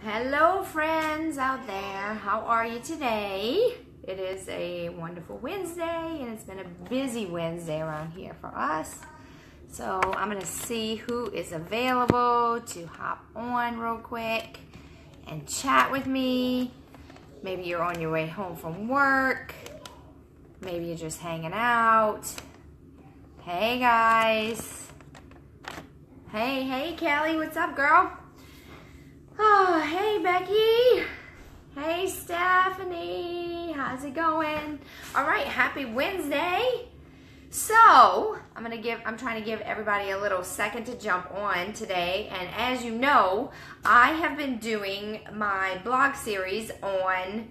Hello friends out there, how are you today? It is a wonderful Wednesday and it's been a busy Wednesday around here for us. So I'm going to see who is available to hop on real quick and chat with me. Maybe you're on your way home from work. Maybe you're just hanging out. Hey guys. Hey Kelly, what's up girl? Oh, hey Becky. Hey Stephanie. How's it going? All right, happy Wednesday. So, I'm trying to give everybody a little second to jump on today. And as you know, I have been doing my blog series on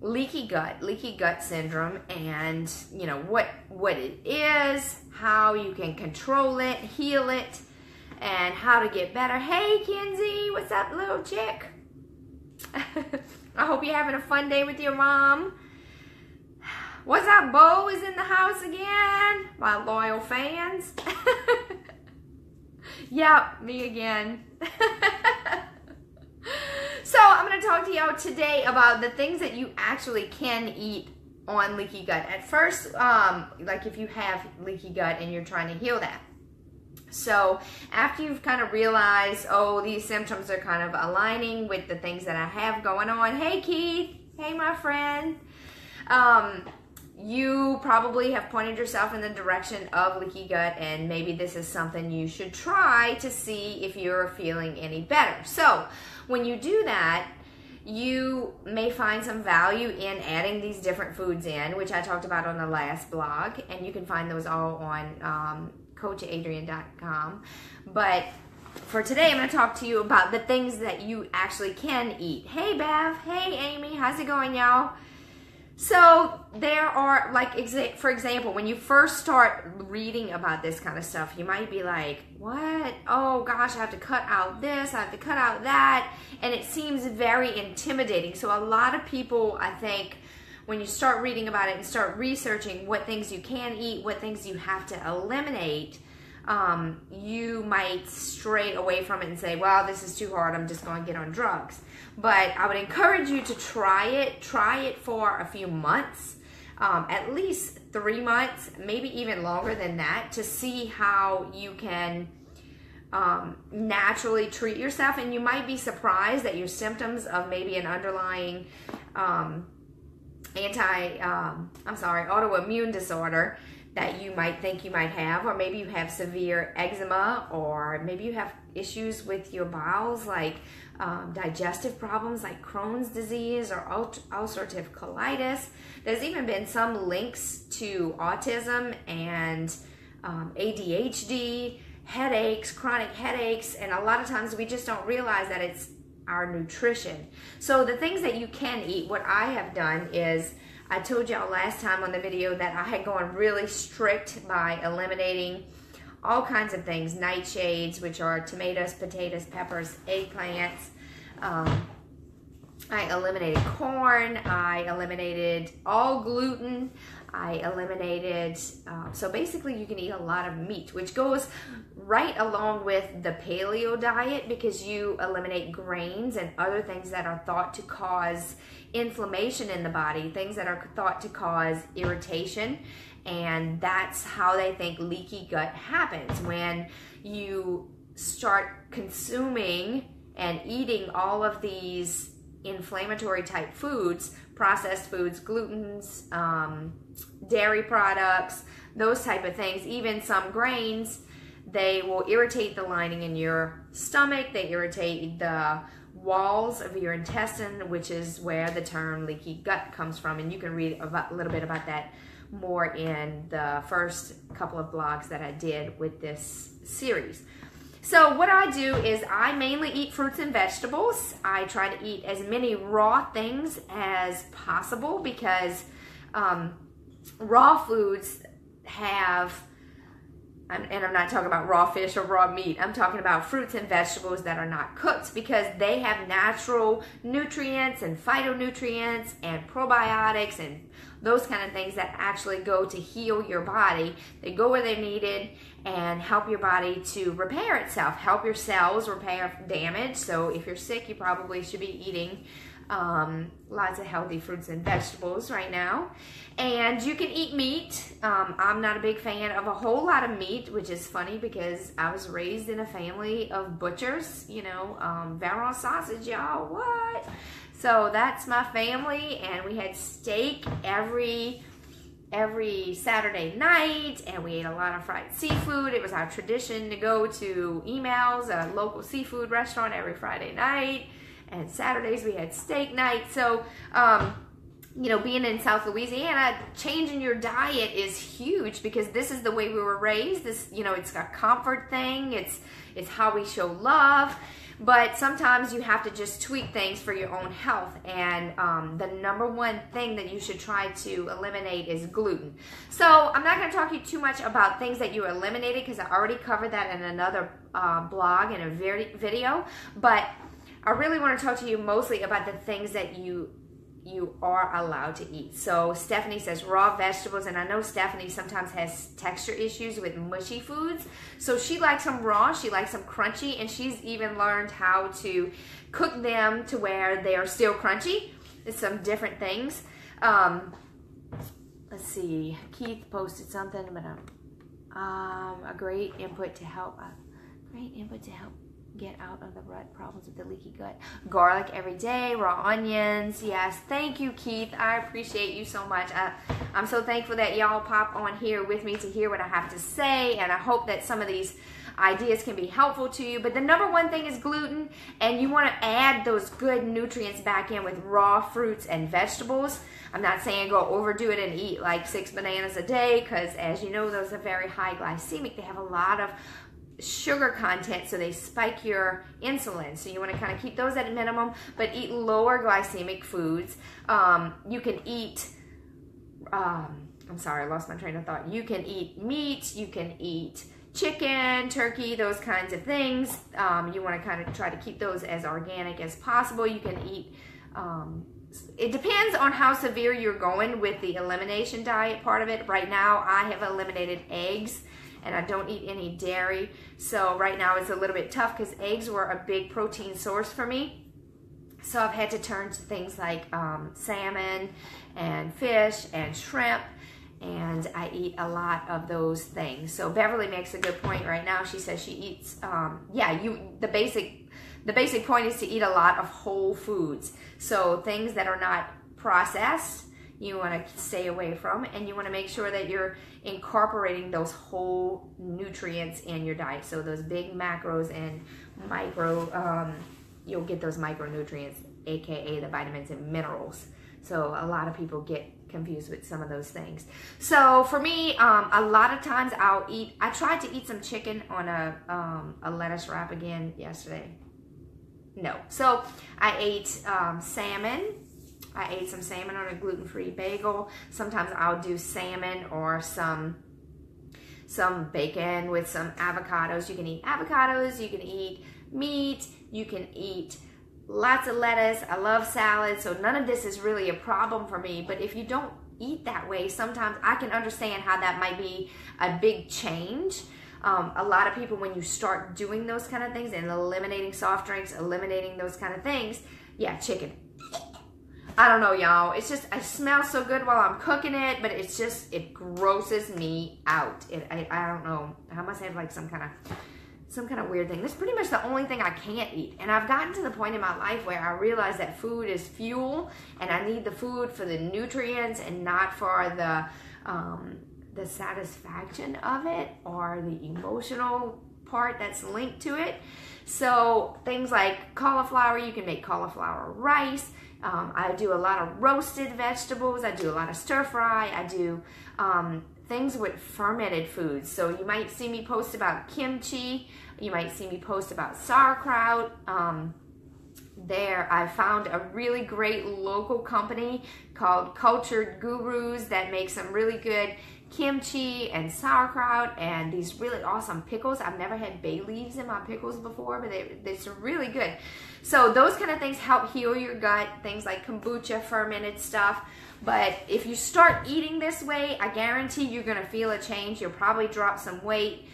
leaky gut syndrome, and you know what it is, how you can control it, heal it, and how to get better. Hey Kenzie, what's up little chick? I hope you're having a fun day with your mom. What's up, Bo is in the house again, my loyal fans. Yep, me again. So I'm going to talk to y'all today about the things that you actually can eat on leaky gut. At first, like if you have leaky gut and you're trying to heal that. So after you've kind of realized, oh, these symptoms are kind of aligning with the things that I have going on. Hey Keith, hey my friend. You probably have pointed yourself in the direction of leaky gut, and maybe this is something you should try to see if you're feeling any better. So when you do that, you may find some value in adding these different foods in, which I talked about on the last blog, and you can find those all on coachadrian.com. But for today, I'm going to talk to you about the things that you actually can eat. Hey Bev, hey Amy, how's it going y'all? So there are, like, for example, when you first start reading about this kind of stuff, you might be like, what? Oh gosh, I have to cut out this, I have to cut out that. And it seems very intimidating. So a lot of people, I think, when you start reading about it and start researching what things you can eat, what things you have to eliminate, you might stray away from it and say, well, this is too hard, I'm just going to get on drugs. But I would encourage you to try it for a few months, at least 3 months, maybe even longer than that, to see how you can naturally treat yourself. And you might be surprised that your symptoms of maybe an underlying autoimmune disorder that you might think you might have, or maybe you have severe eczema, or maybe you have issues with your bowels, like digestive problems like Crohn's disease or ulcerative colitis. There's even been some links to autism and ADHD, headaches, chronic headaches, and a lot of times we just don't realize that it's our nutrition. So the things that you can eat, what I have done is, I told y'all last time on the video that I had gone really strict by eliminating all kinds of things. Nightshades, which are tomatoes, potatoes, peppers, eggplants. I eliminated corn. I eliminated all gluten. I eliminated, so basically you can eat a lot of meat, which goes right along with the paleo diet, because you eliminate grains and other things that are thought to cause inflammation in the body, things that are thought to cause irritation. And that's how they think leaky gut happens, when you start consuming and eating all of these inflammatory type foods, processed foods, glutens, dairy products, those type of things, even some grains. They will irritate the lining in your stomach. They irritate the walls of your intestine, which is where the term leaky gut comes from. And you can read a little bit about that more in the first couple of blogs that I did with this series. So what I do is I mainly eat fruits and vegetables. I try to eat as many raw things as possible, because raw foods have and I'm not talking about raw fish or raw meat. I'm talking about fruits and vegetables that are not cooked, because they have natural nutrients and phytonutrients and probiotics and those kind of things that actually go to heal your body. They go where they're needed and help your body to repair itself, help your cells repair damage. So if you're sick, you probably should be eating lots of healthy fruits and vegetables right now. And you can eat meat. I'm not a big fan of a whole lot of meat, which is funny because I was raised in a family of butchers, you know, Varon sausage, y'all, what? So that's my family, and we had steak every Saturday night, and we ate a lot of fried seafood. It was our tradition to go to Emails, a local seafood restaurant, every Friday night. And Saturdays we had steak night. So, you know, being in South Louisiana, changing your diet is huge, because this is the way we were raised. This, you know, it's a comfort thing. It's how we show love. But sometimes you have to just tweak things for your own health. And the number one thing that you should try to eliminate is gluten. So I'm not going to talk to you too much about things that you eliminated, because I already covered that in another blog and a video. But I really want to talk to you mostly about the things that you are allowed to eat. So Stephanie says raw vegetables, and I know Stephanie sometimes has texture issues with mushy foods, so she likes them raw, she likes them crunchy, and she's even learned how to cook them to where they are still crunchy. It's some different things. Let's see, Keith posted something about a great input to help get out of the rut problems with the leaky gut. Garlic every day, raw onions. Yes, thank you, Keith. I appreciate you so much. I'm so thankful that y'all pop on here with me to hear what I have to say, and I hope that some of these ideas can be helpful to you. But the number one thing is gluten, and you want to add those good nutrients back in with raw fruits and vegetables. I'm not saying go overdo it and eat like 6 bananas a day, because as you know, those are very high glycemic. They have a lot of sugar content, so they spike your insulin. So you want to kind of keep those at a minimum, but eat lower glycemic foods. You can eat, I'm sorry, I lost my train of thought. You can eat meat, you can eat chicken, turkey, those kinds of things. You want to kind of try to keep those as organic as possible. You can eat, it depends on how severe you're going with the elimination diet part of it. Right now, I have eliminated eggs, and I don't eat any dairy. So right now it's a little bit tough, because eggs were a big protein source for me. So I've had to turn to things like salmon and fish and shrimp, and I eat a lot of those things. So Beverly makes a good point right now. She says she eats, the basic point is to eat a lot of whole foods. So things that are not processed, you want to stay away from, and you want to make sure that you're incorporating those whole nutrients in your diet. So those big macros and micro, you'll get those micronutrients, aka the vitamins and minerals. So a lot of people get confused with some of those things. So for me, a lot of times I tried to eat some chicken on a lettuce wrap again yesterday. No. So I ate salmon. I ate some salmon on a gluten-free bagel. Sometimes I'll do salmon or some bacon with some avocados. You can eat avocados, you can eat meat, you can eat lots of lettuce. I love salad, so none of this is really a problem for me. But if you don't eat that way, sometimes I can understand how that might be a big change. A lot of people, when you start doing those kind of things and eliminating soft drinks, eliminating those kind of things, yeah, chicken. I don't know, y'all. It's just, it smells so good while I'm cooking it, but it's just, it grosses me out. I don't know. I must have like some kind of weird thing. This is pretty much the only thing I can't eat. And I've gotten to the point in my life where I realize that food is fuel, and I need the food for the nutrients and not for the satisfaction of it or the emotional part that's linked to it. So things like cauliflower, you can make cauliflower rice. I do a lot of roasted vegetables. I do a lot of stir fry. I do things with fermented foods. So you might see me post about kimchi. You might see me post about sauerkraut. I found a really great local company called Cultured Gurus that makes some really good kimchi and sauerkraut and these really awesome pickles. I've never had bay leaves in my pickles before, but they're really good. So those kind of things help heal your gut, things like kombucha, fermented stuff. But if you start eating this way, I guarantee you're going to feel a change. You'll probably drop some weight.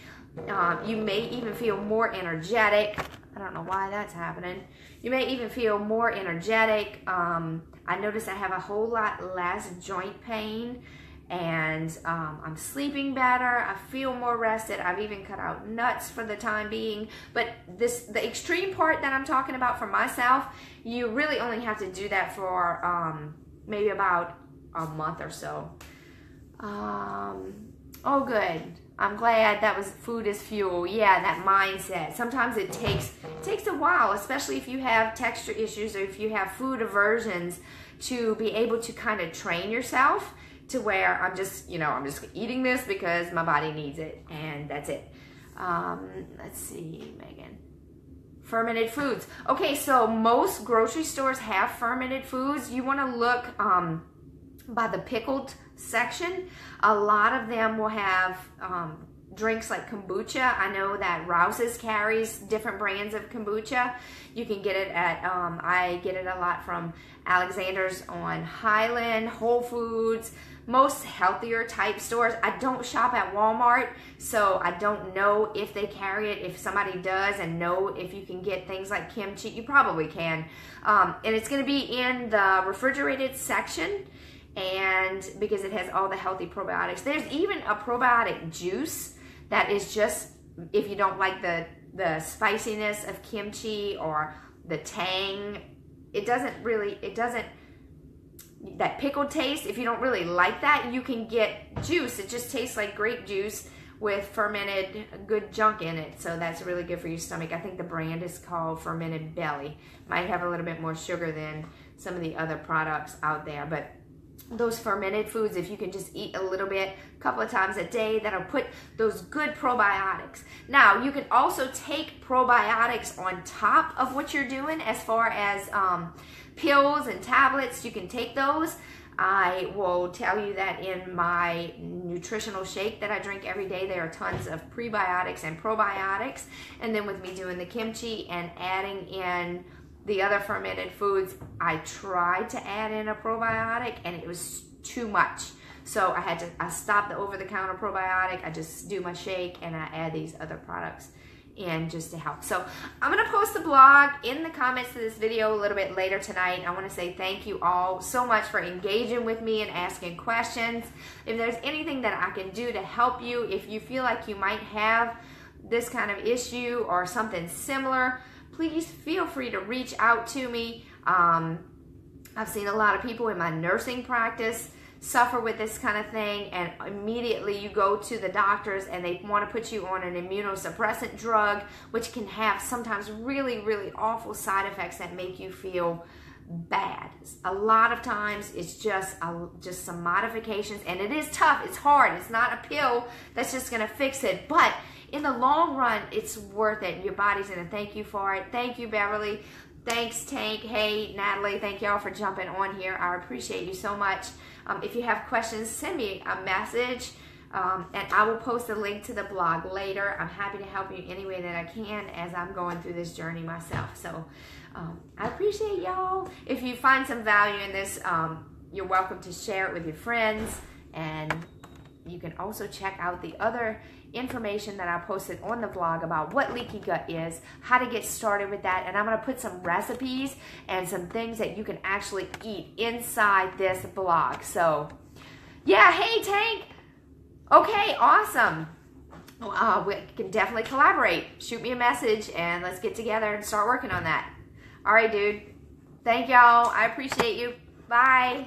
You may even feel more energetic. I don't know why that's happening. You may even feel more energetic. I notice I have a whole lot less joint pain, and I'm sleeping better. I feel more rested. I've even cut out nuts for the time being. But the extreme part that I'm talking about for myself, you really only have to do that for maybe about a month or so. Oh, good. I'm glad that was food is fuel. Yeah, that mindset. Sometimes it takes a while, especially if you have texture issues or if you have food aversions, to be able to kind of train yourself to where I'm just eating this because my body needs it, and that's it. Let's see, Megan. Fermented foods. Okay, so most grocery stores have fermented foods. You want to look by the pickled section. A lot of them will have drinks like kombucha. I know that Rouse's carries different brands of kombucha. You can get it at, I get it a lot from Alexander's on Highland, Whole Foods, most healthier type stores. I don't shop at Walmart, so I don't know if they carry it. If somebody does and know if you can get things like kimchi, you probably can. And it's going to be in the refrigerated section, and because it has all the healthy probiotics. There's even a probiotic juice that is just, if you don't like the spiciness of kimchi or the tang, that pickled taste, if you don't really like that, you can get juice. It just tastes like grape juice with fermented good junk in it. So that's really good for your stomach. I think the brand is called Fermented Belly. Might have a little bit more sugar than some of the other products out there, but those fermented foods, if you can just eat a little bit a couple of times a day, that'll put those good probiotics. Now, you can also take probiotics on top of what you're doing as far as pills and tablets. You can take those. I will tell you that in my nutritional shake that I drink every day, there are tons of prebiotics and probiotics. And then with me doing the kimchi and adding in the other fermented foods, I tried to add in a probiotic and it was too much. So I stopped the over-the-counter probiotic. I just do my shake and I add these other products in just to help. So I'm going to post the blog in the comments to this video a little bit later tonight. I want to say thank you all so much for engaging with me and asking questions. If there's anything that I can do to help you, if you feel like you might have this kind of issue or something similar, please feel free to reach out to me. I've seen a lot of people in my nursing practice suffer with this kind of thing, and immediately you go to the doctors and they want to put you on an immunosuppressant drug, which can have sometimes really, really awful side effects that make you feel bad. A lot of times it's just some modifications, and it is tough. It's hard. It's not a pill that's just going to fix it, but in the long run, it's worth it. Your body's going to thank you for it. Thank you, Beverly. Thanks, Tank. Hey, Natalie. Thank y'all for jumping on here. I appreciate you so much. If you have questions, send me a message, and I will post a link to the blog later. I'm happy to help you any way that I can as I'm going through this journey myself. So I appreciate y'all. If you find some value in this, you're welcome to share it with your friends, and you can also check out the other information that I posted on the blog about what leaky gut is, how to get started with that, and I'm going to put some recipes and some things that you can actually eat inside this blog. So yeah, hey Tank. Okay, awesome. We can definitely collaborate. Shoot me a message and let's get together and start working on that. All right, dude. Thank y'all. I appreciate you. Bye.